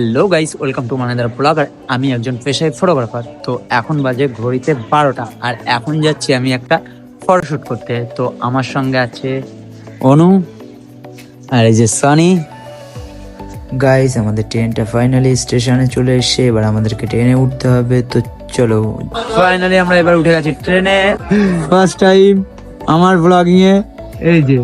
Hello guys, welcome to মানেদার blogger. আমি একজন পেশায় ফটোগ্রাফার। তো এখন বাজে ঘড়িতে 12টা, আর এখন যাচ্ছি আমি একটা ফটোশুট করতে। তো আমার সঙ্গে আছে অনু আর এই যে সানি। গাইস, আমাদের ট্রেনটা ফাইনালি স্টেশনে চলে এসেছে। এবার আমাদেরকে ট্রেনে উঠতে হবে, তো চলো। ফাইনালি আমরা এবার উঠে গেছি ট্রেনে, ফার্স্ট টাইম আমার ব্লগিং এ। এই যে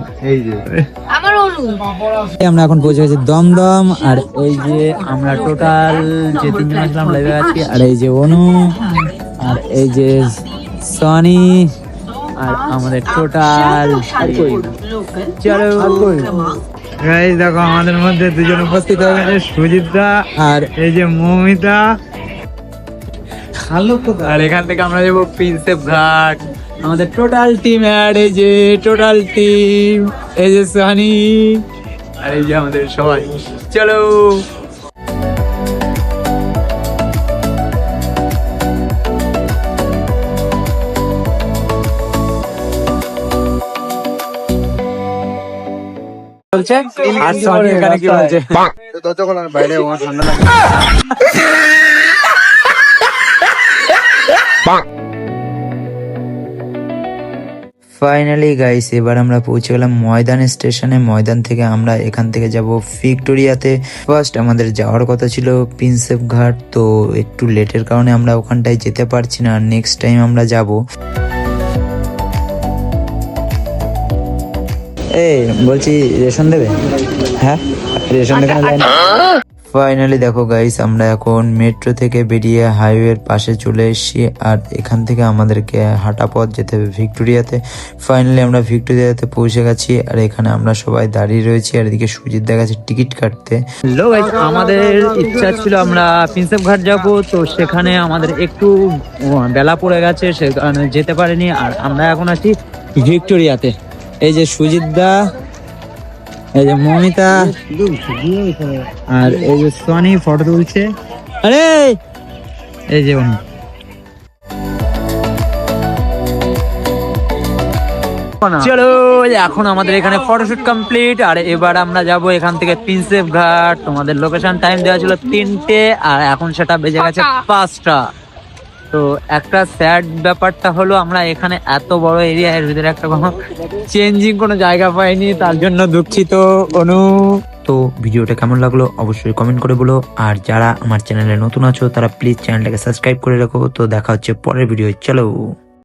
আমরা এখন পৌঁছে গেছি দমদম। আর এই যে আমরা টোটাল যে তিনজন আসলাম লাইভে আছি। আর এই যে অনু, আর এই যে সনি, আর আমাদের টোটাল চলো। গাইস দেখো, আমাদের মধ্যে দুজন উপস্থিত হয়ে গেছে, সুজিতদা আর এই যে মৌমিতা। আর এখান থেকে আমরা যাবো প্রিন্সেপ ঘাট। আমাদের টোটাল টিম অ্যাড, এই যে টোটাল টিম, এই যে সানি, আর এই যে আমাদের সবাই। চলো বলছে। আর সনি এখানে কি বলছে? বাইরে ঠান্ডা লাগে। ফাইনালি গাইস, এবার আমরা পৌঁছে গেলাম ময়দান স্টেশনে। ময়দান থেকে আমরা এখান থেকে যাব ভিক্টোরিয়াতে। ফার্স্ট আমাদের যাওয়ার কথা ছিল প্রিন্সেপ ঘাট, তো একটু লেটের কারণে আমরা ওখানটায় যেতে পারছি না। নেক্সট টাইম আমরা যাব। বলছি রেশন দেবে? হ্যাঁ, রেশন দেখানো যায় না। ফাইনালি দেখো গাইস, আমরা এখন মেট্রো থেকে বেরিয়ে হাইওয়ের পাশে চলে এসেছি। আর এখান থেকে আমাদেরকে হাঁটা পথ যেতে হবে ভিক্টোরিয়াতে। ফাইনালি আমরা ভিক্টোরিয়াতে পৌঁছে গেছি। আর এখানে আমরা সবাই দাঁড়িয়ে রয়েছি। আর এদিকে সুজিত দেখা গেছে টিকিট কাটতে। হ্যালো গাইস, আমাদের ইচ্ছা ছিল আমরা প্রিন্সেপ ঘাট যাব, তো সেখানে আমাদের একটু বেলা পড়ে গেছে, সেখানে যেতে পারিনি। আর আমরা এখন আছি ভিক্টোরিয়াতে। এই যে সুজিতদা, এই যে মমিতা, আর এই যে সোনি ফটো তুলছে। আরে এই যে অনু। চলো, এখন আমাদের এখানে ফটোশুট কমপ্লিট। আর এবার আমরা যাব এখান থেকে প্রিন্সেপ ঘাট। তোমাদের লোকেশন টাইম দেওয়া ছিল 3টে, আর এখন সেটা বেজে গেছে 5টা। তো একটা স্যাড ব্যাপারটা হলো, আমরা এখানে এত বড় এরিয়া, এর ভিতরে একটা কোনো চেঞ্জিং কোনো জায়গা পাইনি, তার জন্য দুঃখিত অনু। তো ভিডিওটা কেমন লাগলো অবশ্যই কমেন্ট করে বলো। আর যারা আমার চ্যানেলে নতুন আছো তারা প্লিজ চ্যানেলটাকে সাবস্ক্রাইব করে রাখো। তো দেখা হচ্ছে পরের ভিডিও। চলো।